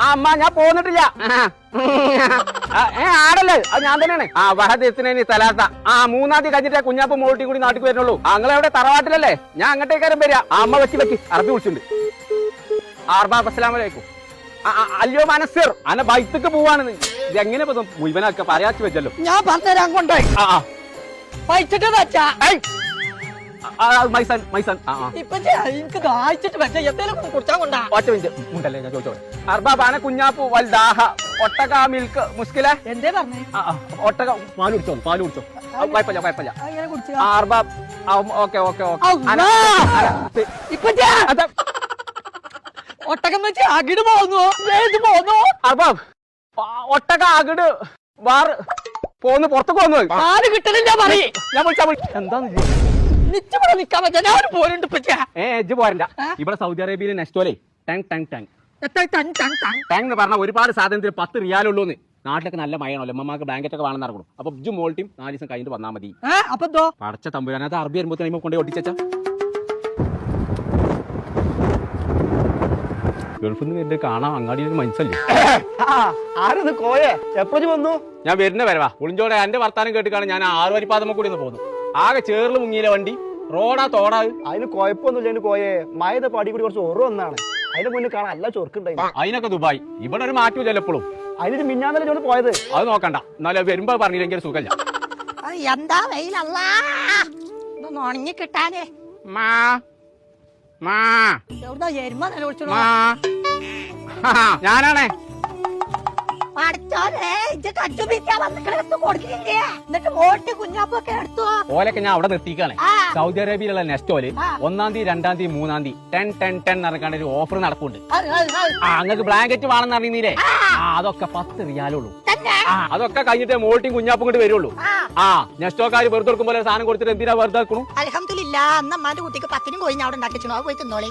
അമ്മ ഞാൻ പോന്നിട്ടില്ല. ആടല്ലേ അത് ഞാൻ തന്നെയാണ്. വഹദത്തിന് തലാത്ത. മൂന്നാം തീയതി കഴിഞ്ഞിട്ട് കുഞ്ഞാപ്പ് മോട്ടി കൂടി നാട്ടിൽ വരുന്നുള്ളൂ. നിങ്ങൾ എവിടെ തറവാട്ടിലല്ലേ? ഞാൻ അങ്ങോട്ടേക്കാരും വരിക. അമ്മ വെക്കി അറബി വിളിച്ചിട്ടുണ്ട്. അസ്സലാമലൈക്കും. അല്ലയോ മനസ്സിർ അന്നെ ബൈക്ക് പോവാണ്. ഇത് എങ്ങനെ മുഴുവനൊക്കെ പറയാച്ചു വെച്ചല്ലോ. ഞാൻ പറഞ്ഞുതരാൻ കൊണ്ടേ പൈച്ചിട്ട് വെച്ചാ മൈസൻ ഇപ്പൊ എനിക്ക് ദാഹിച്ചിട്ട് വെച്ചാ എന്തേലും കുടിച്ചാൻ കൊണ്ടാ. ഒറ്റ മിനിറ്റ് മുണ്ടല്ലേ ഞാൻ ചോദിച്ചോളെ. അർബാബാന കുഞ്ഞാപ്പു വൽദാഹ ഒട്ടക മിൽക്ക് മുസ്കില എന്തേ പറഞ്ഞേ? ഒട്ടക പാല് കുടിച്ചോ കുഴപ്പമില്ല. അങ്ങനെ കുടിച്ചു അർബാബ് ഓക്കെ ഇപ്പൊ ഒട്ടകം വെച്ച് അകിട് പോന്നു അർബാബ് ഒട്ടക അകിട് വാറ് പോന്ന് പുറത്തേക്ക് വന്നു. ആര് കിട്ടണില്ല പറയേ. ഞാൻ വിളിച്ചാ എന്താന്ന് നിച്ചവിടെ നിക്കാൻ പറ്റാ. ഞാൻ പോരുണ്ട് ഇജ്ജ് പോരണ്ട. ഇവിടെ സൗദി അറേബ്യയിലെ നെസ്റ്റോലെ ടാങ് എന്ന് പറഞ്ഞാൽ ഒരുപാട് സാധനത്തിൽ 10 റിയാലുള്ളൂന്ന്. നാട്ടിലൊക്കെ നല്ല മഴയാണല്ലോ. അമ്മമാർക്ക് ബ്ലാങ്കറ്റ് ഒക്കെ വേണമെന്ന് നടക്കണം. അപ്പൊ ഇജ്ജ് മോൾട്ടിയും 4 ദിവസം കഴിഞ്ഞിട്ട് വന്നാൽ മതി. അപ്പൊ പടച്ച തമ്പുരാനത് അറബി വരുമ്പോ കൊണ്ടേ ഒട്ടിച്ച ഗൾഫിൽ നിന്ന് വരുന്നത് കാണാൻ അങ്ങാടിയിൽ മനസ്സല്ലേ. ആരത് കോയെ എപ്പോഴും വന്നു? ഞാൻ വരുന്ന വരവാ ഒളിഞ്ചോടെ എന്റെ വർത്താനം കേട്ടിക്കാണ് ഞാൻ 6 വരിപ്പാതമ്മ കൂടി ഒന്ന് പോകുന്നു. ആകെ ചേറിൽ മുങ്ങിയില്ല വണ്ടി. റോഡാ തോടാ. അതിന് കുഴപ്പമൊന്നുമില്ല കോയെ. മഴ പടി കൂടി കുറച്ച് ഓർവ് വന്നാണ്. അതിന്റെ മുന്നിൽ കാണാൻ നല്ല ചൊറുക്കുണ്ടായി. അതിനൊക്കെ ദുബായ്. ഇവിടെ ഒരു മാറ്റമില്ലല്ലോ എപ്പോഴും. അതിനൊരു മിന്നാന്നല്ലേ ചോട് പോയത്. അത് നോക്കണ്ട. എന്നാലും വരുമ്പോ പറഞ്ഞില്ലെങ്കിൽ സുഖമില്ല. എന്താ വെയിലല്ല ഇതൊന്നും ഉണങ്ങി കിട്ടാനേ. എവിടുന്നാ എരുമ നിലവിളിച്ചു? ഞാനാണേ. ഓലൊക്കെ ഞാൻ അവിടെ നിർത്തിക്കാണ്. സൗദി അറേബ്യയിലുള്ള നെസ്റ്റോല് 1-ാം തീയതി 2-ാം തീയതി 3-ാം തീയതി 10 നടക്കാണ്ട് ഒരു ഓഫർ നടക്കുന്നുണ്ട്. അങ്ങക്ക് ബ്ലാങ്കറ്റ് വേണമെന്ന് അറിയുന്നില്ലേ? അതൊക്കെ 10 റിയാലുള്ളൂ. അതൊക്കെ കഴിഞ്ഞിട്ട് മോൾട്ടിയും കുഞ്ഞാപ്പും കൊണ്ട് വരുള്ളൂ. നെസ്റ്റോക്കാര് വെറുതെ കൊടുക്കുമ്പോൾ സാധനം കൊടുത്തിട്ട് എന്തിനാ വെറുതെ വെക്കണു? അൽഹംദുലില്ലാ അന്ന് അമ്മാന്റെ കുട്ടിക്ക് 10 കോഴി അവിടെ ഉണ്ടാക്കിച്ചു. പോയി തിന്നോളി.